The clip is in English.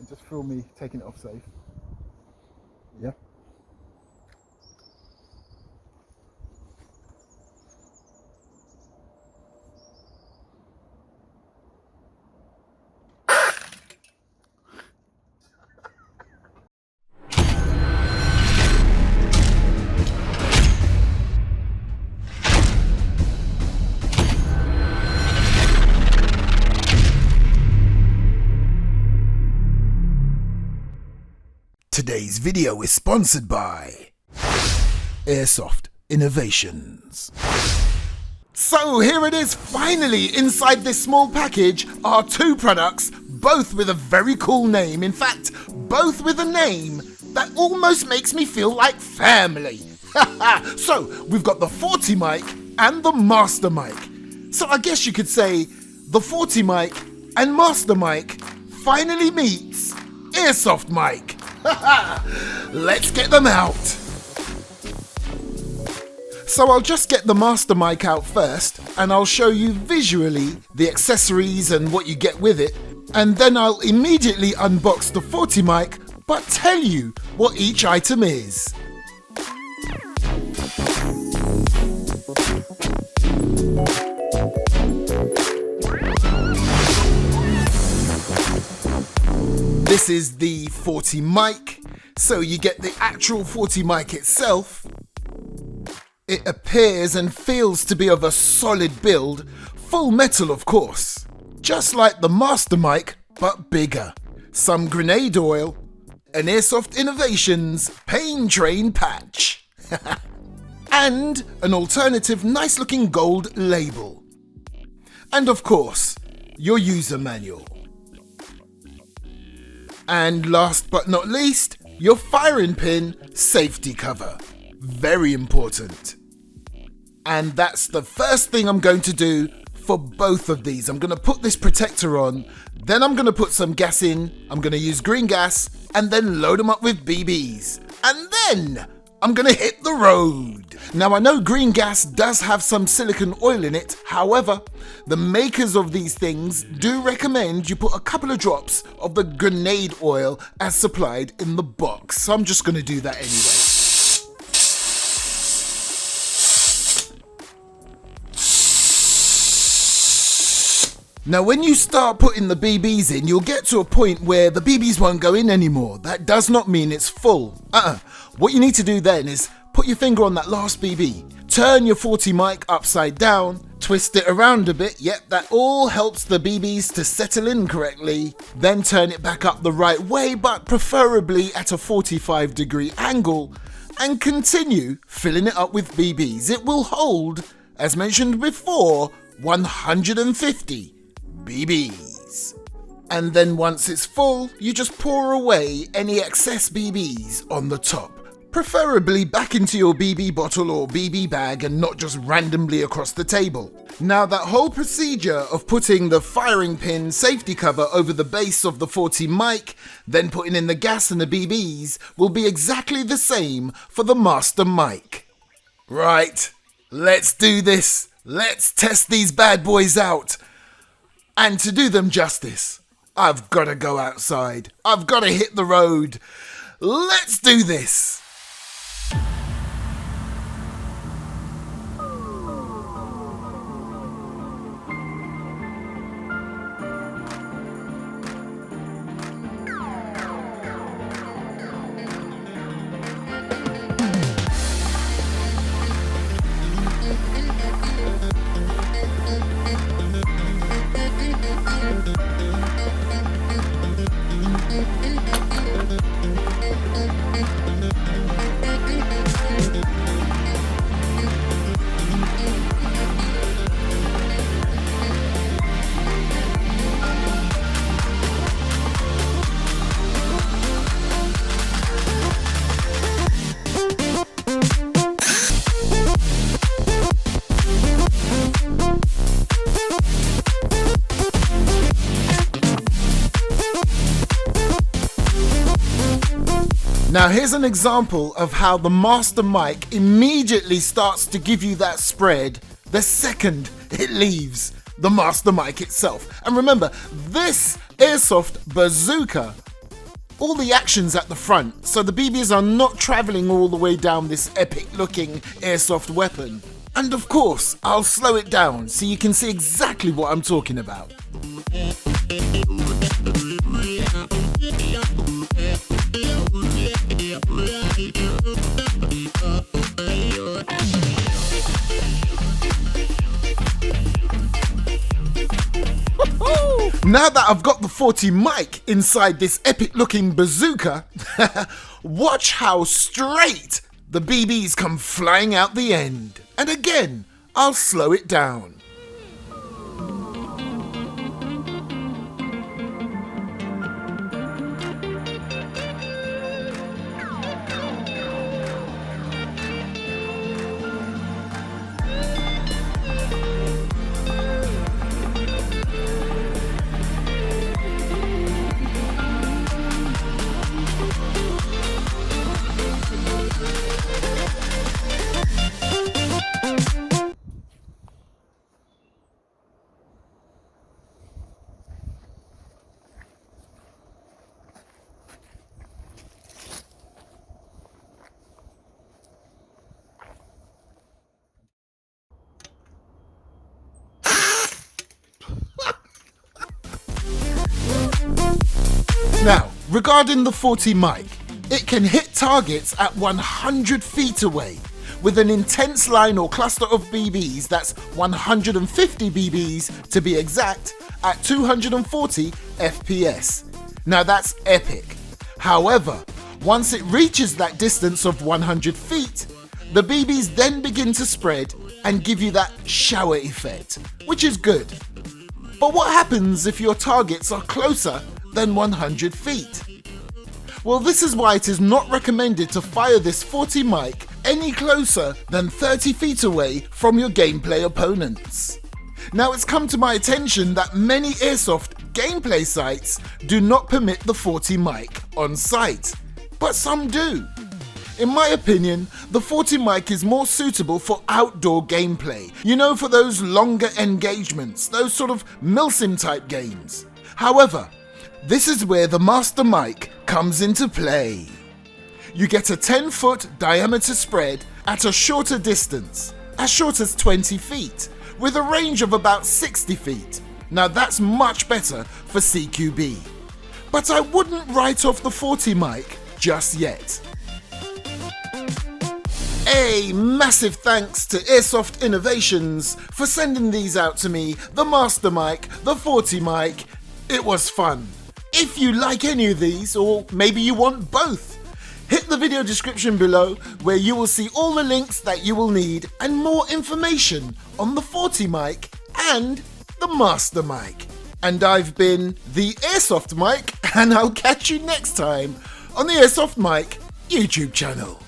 and just film me taking it off safe. Yeah. Today's video is sponsored by AIRSOFT Innovations. So here it is, finally, inside this small package are two products, both with a very cool name. In fact, both with a name that almost makes me feel like family. So we've got the 40 mic and the Master mic. So I guess you could say the 40 mic and Master mic finally meets AIRSOFT mic. Let's get them out. So I'll just get the Master mic out first, and I'll show you visually the accessories and what you get with it, and then I'll immediately unbox the 40 mic but tell you what each item is. This is the 40 mic, so you get the actual 40 mic itself. It appears and feels to be of a solid build, full metal of course, just like the Master mic but bigger. Some grenade oil, an AIRSOFT Innovations pain train patch, and an alternative nice looking gold label. And of course, your user manual. And last but not least, your firing pin safety cover. Very important. And that's the first thing I'm going to do for both of these. I'm going to put this protector on, then I'm going to put some gas in, I'm going to use green gas, and then load them up with BBs. And then I'm going to hit the road. Now I know green gas does have some silicone oil in it, however, the makers of these things do recommend you put a couple of drops of the grenade oil as supplied in the box. So I'm just going to do that anyway. Now when you start putting the BBs in, you'll get to a point where the BBs won't go in anymore. That does not mean it's full. What you need to do then is put your finger on that last BB, turn your 40 mic upside down, twist it around a bit, yep, that all helps the BBs to settle in correctly, then turn it back up the right way, but preferably at a 45-degree angle, and continue filling it up with BBs. It will hold, as mentioned before, 150 BBs. And then once it's full, you just pour away any excess BBs on the top. Preferably back into your BB bottle or BB bag and not just randomly across the table. Now that whole procedure of putting the firing pin safety cover over the base of the 40 mic, then putting in the gas and the BBs will be exactly the same for the Master mic. Right, let's do this. Let's test these bad boys out. And to do them justice, I've got to go outside. I've got to hit the road. Let's do this. Now here's an example of how the Master mic immediately starts to give you that spread the second it leaves the Master mic itself. And remember, this AIRSOFT BAZOOKA all the action's at the front, so the BBs are not travelling all the way down this epic looking airsoft weapon. And of course, I'll slow it down so you can see exactly what I'm talking about. Now that I've got the 40 mic inside this epic looking bazooka, watch how straight the BBs come flying out the end. And again, I'll slow it down. Now, regarding the 40 mic, it can hit targets at 100 feet away with an intense line or cluster of BBs that's 150 BBs to be exact at 240 FPS. Now that's epic. However, once it reaches that distance of 100 feet, the BBs then begin to spread and give you that shower effect, which is good. But what happens if your targets are closer than 100 feet? Well, this is why it is not recommended to fire this 40 mic any closer than 30 feet away from your gameplay opponents. Now, it's come to my attention that many airsoft gameplay sites do not permit the 40 mic on site, but some do. In my opinion, the 40 mic is more suitable for outdoor gameplay, you know, for those longer engagements, those sort of milsim type games. However, this is where the master mic comes into play. You get a 10-foot diameter spread at a shorter distance, as short as 20 feet, with a range of about 60 feet. Now that's much better for CQB. But I wouldn't write off the 40 mic just yet. A massive thanks to AIRSOFT Innovations for sending these out to me, the master mic, the 40 mic. It was fun. If you like any of these, or maybe you want both, hit the video description below where you will see all the links that you will need and more information on the 40 mic and the master mic. And I've been the AIRSOFT mic, and I'll catch you next time on the AIRSOFT mic YouTube channel.